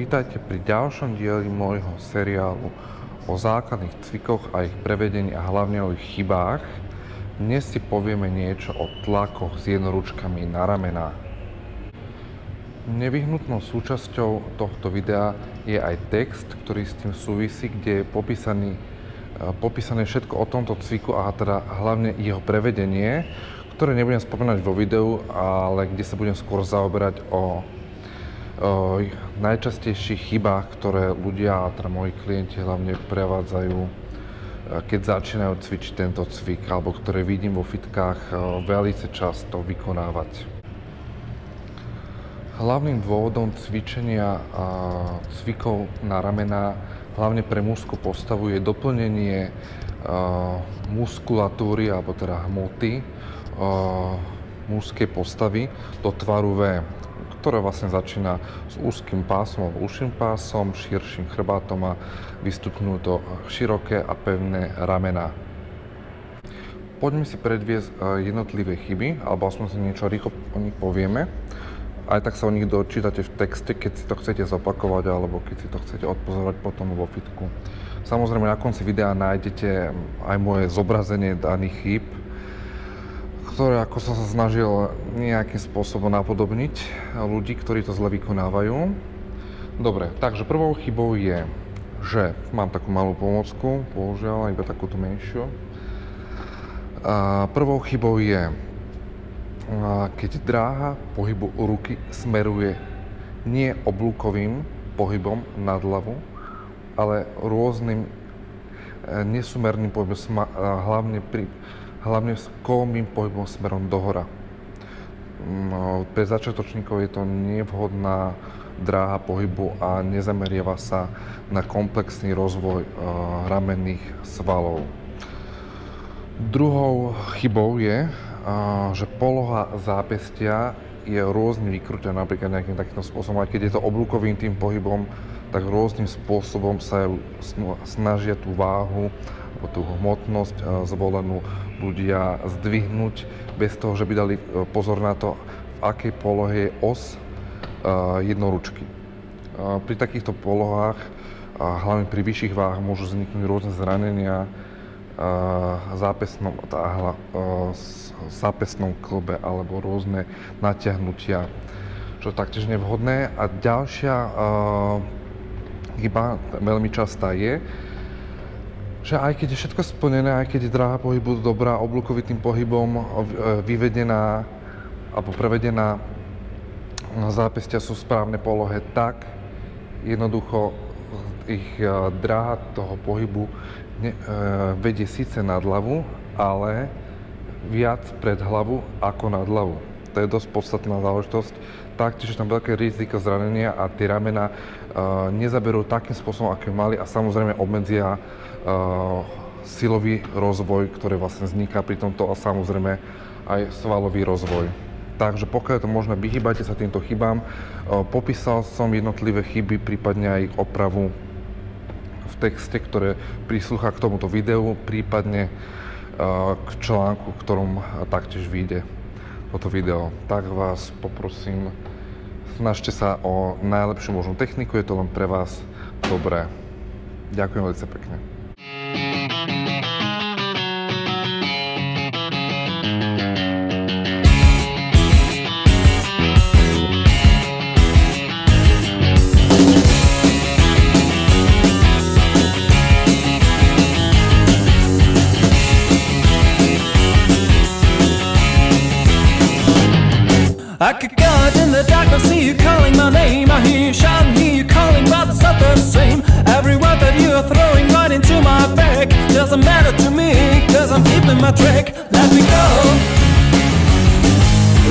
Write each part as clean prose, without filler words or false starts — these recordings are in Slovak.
Vítajte pri ďalšom dieli môjho seriálu o základných cvikoch a ich prevedení a hlavne o ich chybách. Dnes si povieme niečo o tlakoch s jednoručkami na ramená. Nevyhnutnou súčasťou tohto videa je aj text, ktorý s tým súvisí, kde je popísané všetko o tomto cviku a teda hlavne jeho prevedenie, ktoré nebudem spomínať vo videu, ale kde sa budem skôr zaoberať o najčastejších chybách, ktoré ľudia a teda moji klienti hlavne prevádzajú, keď začínajú cvičiť tento cvik, alebo ktoré vidím vo fitkách veľmi často vykonávať. Hlavným dôvodom cvičenia cvikov na ramená, hlavne pre mužskú postavu, je doplnenie muskulatúry, alebo teda hmoty mužskej postavy do tvaru V, ktoré vlastne začína s úzkým pásom alebo uším pásom, širším chrbátom a vystupňujú to široké a pevné ramená. Poďme si predviesť jednotlivé chyby, alebo aspoň si niečo rýchlo o nich povieme. Aj tak sa o nich dočítate v texte, keď si to chcete zopakovať, alebo keď si to chcete odpozorovať potom vo fitku. Samozrejme, na konci videa nájdete aj moje zobrazenie daných chýb, ktoré ako som sa snažil nejakým spôsobom napodobniť ľudí, ktorí to zle vykonávajú. Dobre, takže prvou chybou je, že mám takú malú pomôcku, bohužiaľ, iba takúto menšiu. Prvou chybou je, keď dráha pohybu ruky smeruje nie oblúkovým pohybom nad hlavu, ale rôznym nesúmerným pohybom, hlavne s kolmým pohybom smerom dohora. Pre začiatočníkov je to nevhodná dráha pohybu a nezameriava sa na komplexný rozvoj ramenných svalov. Druhou chybou je, že poloha zápestia je rôzne vykrútená, napríklad nejakým takýmto spôsobom, aj keď je to oblúkovým tým pohybom, tak rôznym spôsobom sa snažia tú váhu alebo tú hmotnosť zvolenú ľudia zdvihnúť bez toho, že by dali pozor na to, v akej polohe je os jednoručky. Pri takýchto polohách, hlavne pri vyšších váhach, môžu vzniknúť rôzne zranenia zápesnom klbe alebo rôzne natiahnutia, čo je taktiež nevhodné. A ďalšia chyba, veľmi častá je, že aj keď je všetko splnené, aj keď je dráha pohybu dobrá, oblúkovitým pohybom vyvedená alebo prevedená zápestia sú v správnej polohe, tak jednoducho ich dráha toho pohybu vedie síce nad hlavu, ale viac pred hlavu ako nad hlavu. To je dosť podstatná záležitosť. Taktiež je tam veľké riziko zranenia a tie ramená nezaberú takým spôsobom, aký mali, a samozrejme obmedzia silový rozvoj, ktorý vlastne vzniká pri tomto, a samozrejme aj svalový rozvoj. Takže pokiaľ je to možné, vyhýbajte sa týmto chybám. Popísal som jednotlivé chyby, prípadne aj ich opravu v texte, ktoré prislúcha k tomuto videu, prípadne k článku, v ktorom taktiež vyjde toto video. Tak vás poprosím, snažte sa o najlepšiu možnú techniku, je to len pre vás dobré. Ďakujem veľmi pekne. I could go out in the darkness, see you calling my name. I hear you shouting, hear you calling, but it's not the same. Every word that you are throwing right into my back doesn't matter to me, cause I'm keeping my track. Let me go,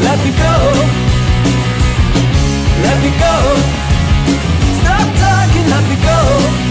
let me go, let me go. Stop talking, let me go.